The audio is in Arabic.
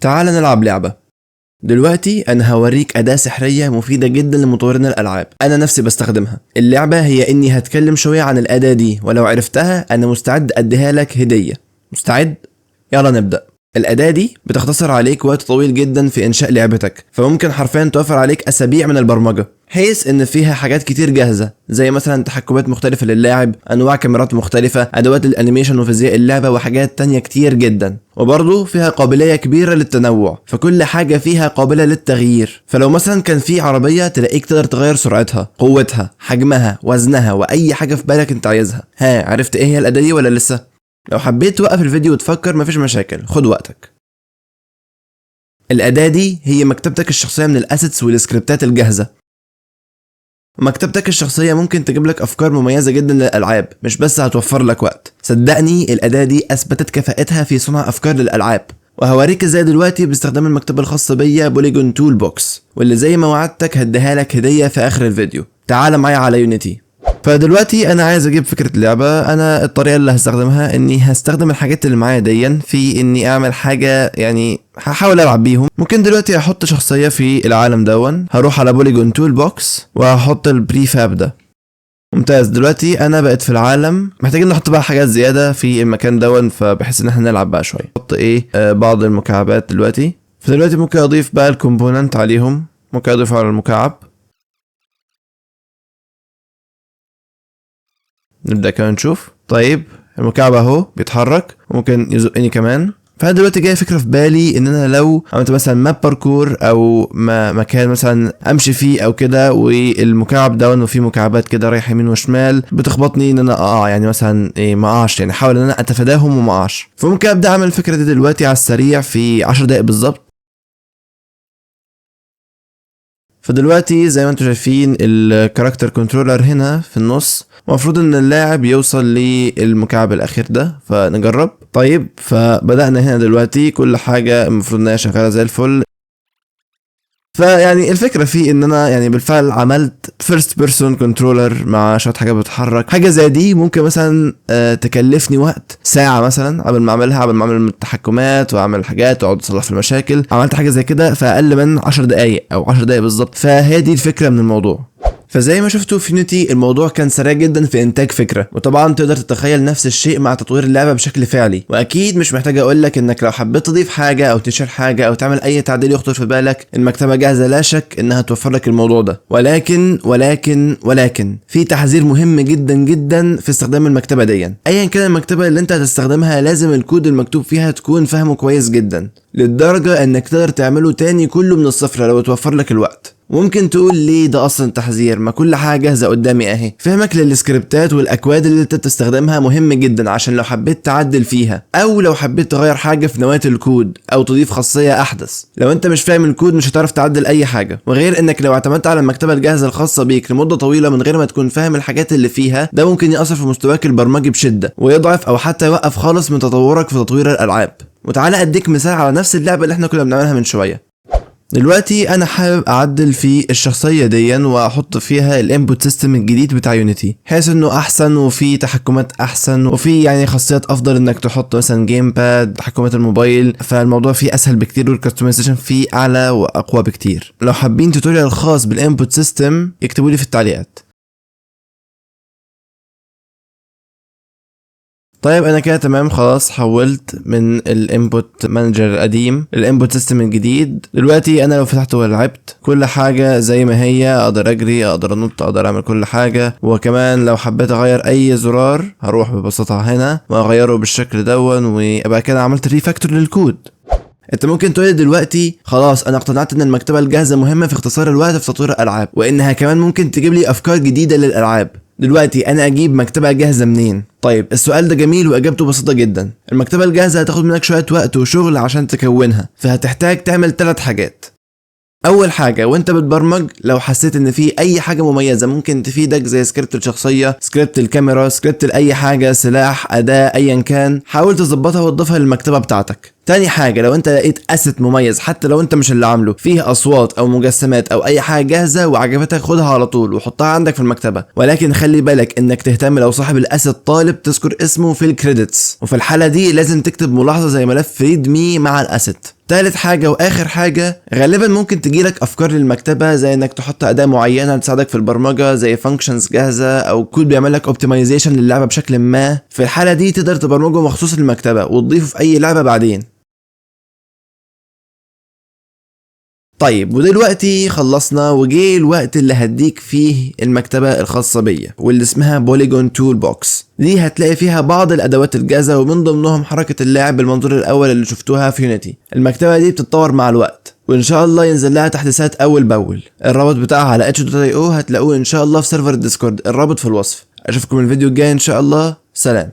تعال نلعب لعبة. دلوقتي انا هوريك اداة سحرية مفيدة جدا لمطورين الالعاب، انا نفسي بستخدمها. اللعبة هي اني هتكلم شوية عن الاداة دي، ولو عرفتها انا مستعد اديها لك هدية. مستعد؟ يلا نبدأ. الأداة دي بتختصر عليك وقت طويل جدا في إنشاء لعبتك، فممكن حرفيا توفر عليك أسابيع من البرمجة، حيث إن فيها حاجات كتير جاهزة زي مثلا تحكمات مختلفة للاعب، أنواع كاميرات مختلفة، أدوات الأنيميشن وفيزياء اللعبة وحاجات تانية كتير جدا. وبرضه فيها قابلية كبيرة للتنوع، فكل حاجة فيها قابلة للتغيير. فلو مثلا كان في عربية تلاقيك تقدر تغير سرعتها، قوتها، حجمها، وزنها، وأي حاجة في بالك أنت عايزها. ها، عرفت إيه هي الأداة دي ولا لسه؟ لو حبيت توقف الفيديو وتفكر مفيش مشاكل، خد وقتك. الأداة دي هي مكتبتك الشخصية من الأسيتس والسكريبتات الجاهزة. مكتبتك الشخصية ممكن تجيب لك أفكار مميزة جدا للألعاب، مش بس هتوفر لك وقت. صدقني الأداة دي أثبتت كفاءتها في صنع أفكار للألعاب، وهوريك ازاي دلوقتي باستخدام المكتبة الخاصة بيا بوليجون تول بوكس، واللي زي ما وعدتك هديها لك هدية في آخر الفيديو. تعال معايا على يونيتي. فدلوقتي انا عايز اجيب فكرة لعبة. انا الطريقة اللي هستخدمها اني هستخدم الحاجات اللي معايا ديا في اني اعمل حاجة، يعني هحاول العب بيهم. ممكن دلوقتي احط شخصية في العالم دون، هروح على بوليجون تول بوكس وهحط البريفاب ده. ممتاز، دلوقتي انا بقيت في العالم. محتاجين نحط بقى حاجات زيادة في المكان دون، فبحس ان احنا نلعب بقى شوية. احط بعض المكعبات دلوقتي. فدلوقتي ممكن اضيف بقى الكومبوننت عليهم، ممكن اضيف على المكعب. نبدأ كمان نشوف. طيب المكعب اهو بيتحرك وممكن يزقني كمان. فانا دلوقتي جاي فكرة في بالي ان انا لو عملت مثلا ماب باركور او مكان مثلا امشي فيه او كده، والمكعب ده وفيه مكعبات كده رايحه يمين وشمال بتخبطني ان انا اقع، يعني مثلا ما اقعش، يعني احاول ان انا اتفاداهم وما اقعش. فممكن ابدا اعمل الفكرة دي دلوقتي على السريع في 10 دقايق بالظبط. فدلوقتي زي ما انتم شايفين الكاركتر كنترولر هنا في النص، المفروض ان اللاعب يوصل للمكعب الاخير ده، فنجرب. طيب فبدأنا هنا دلوقتي، كل حاجة المفروض انها شغالة زي الفل. فيعني الفكرة فيه ان انا يعني بالفعل عملت فيرست بيرسون كنترولر مع شوية حاجات بتتحرك. حاجة زي دي ممكن مثلا تكلفني وقت ساعة مثلا قبل ما اعملها، قبل ما اعمل التحكمات واعمل حاجات واقعد اصلح في المشاكل. عملت حاجة زي كده في اقل من 10 دقايق او 10 دقايق بالظبط. فهي دي الفكرة من الموضوع. فزي ما شفتوا في يونيتي الموضوع كان سريع جدا في انتاج فكره، وطبعا تقدر تتخيل نفس الشيء مع تطوير اللعبه بشكل فعلي. واكيد مش محتاج اقول لك انك لو حبيت تضيف حاجه او تشيل حاجه او تعمل اي تعديل يخطر في بالك، المكتبه جاهزه لا شك انها توفر لك الموضوع ده. ولكن في تحذير مهم جدا جدا في استخدام المكتبه دي. ايا كان المكتبه اللي انت هتستخدمها لازم الكود المكتوب فيها تكون فاهمه كويس جدا، للدرجه انك تقدر تعمله تاني كله من الصفر لو توفر لك الوقت. ممكن تقول ليه ده اصلا تحذير؟ ما كل حاجه جاهزه قدامي اهي. فهمك للسكريبتات والاكواد اللي انت بتستخدمها مهم جدا، عشان لو حبيت تعدل فيها او لو حبيت تغير حاجه في نواه الكود او تضيف خاصيه احدث. لو انت مش فاهم الكود مش هتعرف تعدل اي حاجه. وغير انك لو اعتمدت على المكتبه الجاهزه الخاصه بيك لمده طويله من غير ما تكون فاهم الحاجات اللي فيها، ده ممكن ياثر في مستواك البرمجي بشده، ويضعف او حتى يوقف خالص من تطورك في تطوير الالعاب. وتعالى اديك مثال على نفس اللعبه اللي احنا كنا بنعملها من شويه. دلوقتي انا حابب اعدل في الشخصيه دي واحط فيها الانبوت سيستم الجديد بتاع يونيتي، بحيث انه احسن وفي تحكمات احسن وفي يعني خاصيات افضل، انك تحط مثلا جيم باد، تحكمات الموبايل. فالموضوع فيه اسهل بكتير والكستمايزيشن فيه اعلى واقوى بكتير. لو حابين توتوريال خاص بالانبوت سيستم اكتبوا لي في التعليقات. طيب انا كده تمام، خلاص حولت من الانبوت مانجر القديم للانبوت سيستم الجديد. دلوقتي انا لو فتحت ولعبت كل حاجه زي ما هي، اقدر اجري، اقدر انط، اقدر اعمل كل حاجه. وكمان لو حبيت اغير اي زرار هروح ببساطه هنا واغيره بالشكل دون، وابقى كده عملت ريفاكتور للكود. انت ممكن تقولي دلوقتي خلاص انا اقتنعت ان المكتبه الجاهزه مهمه في اختصار الوقت في تطوير الالعاب، وانها كمان ممكن تجيب لي افكار جديده للالعاب. دلوقتي انا اجيب مكتبه جاهزه منين؟ طيب السؤال ده جميل واجابته بسيطه جدا. المكتبه الجاهزه هتاخد منك شويه وقت وشغل عشان تكونها، فهتحتاج تعمل 3 حاجات. اول حاجه، وانت بتبرمج لو حسيت ان في اي حاجه مميزه ممكن تفيدك زي سكريبت الشخصيه، سكريبت الكاميرا، سكريبت لاي حاجه، سلاح، اداه، ايا كان، حاول تظبطها وتضيفها للمكتبه بتاعتك. تاني حاجة، لو انت لقيت اسيت مميز حتى لو انت مش اللي عامله، فيه اصوات او مجسمات او اي حاجة جاهزة وعجبتك، خدها على طول وحطها عندك في المكتبة، ولكن خلي بالك انك تهتم لو صاحب الاسيت طالب تذكر اسمه في الكريدتس، وفي الحالة دي لازم تكتب ملاحظة زي ملف ريد مي مع الاسيت. تالت حاجة واخر حاجة، غالبا ممكن تجيلك افكار للمكتبة زي انك تحط اداة معينة تساعدك في البرمجة زي فانكشنز جاهزة او كود بيعمل لك اوبتمايزيشن للعبة بشكل ما. في الحالة دي تقدر تبرمجه مخصوص للمكتبة وتضيفه في اي لعبة بعدين. طيب ودلوقتي خلصنا وجه الوقت اللي هديك فيه المكتبة الخاصة بيا واللي اسمها بوليجون تول بوكس. دي هتلاقي فيها بعض الادوات الجاهزة ومن ضمنهم حركة اللاعب بالمنظور الاول اللي شفتوها في يونيتي. المكتبة دي بتتطور مع الوقت وان شاء الله ينزل لها تحديثات اول باول. الرابط بتاعها على itch.io، هتلاقوه ان شاء الله في سيرفر الديسكورد، الرابط في الوصف. اشوفكم الفيديو الجاي ان شاء الله، سلام.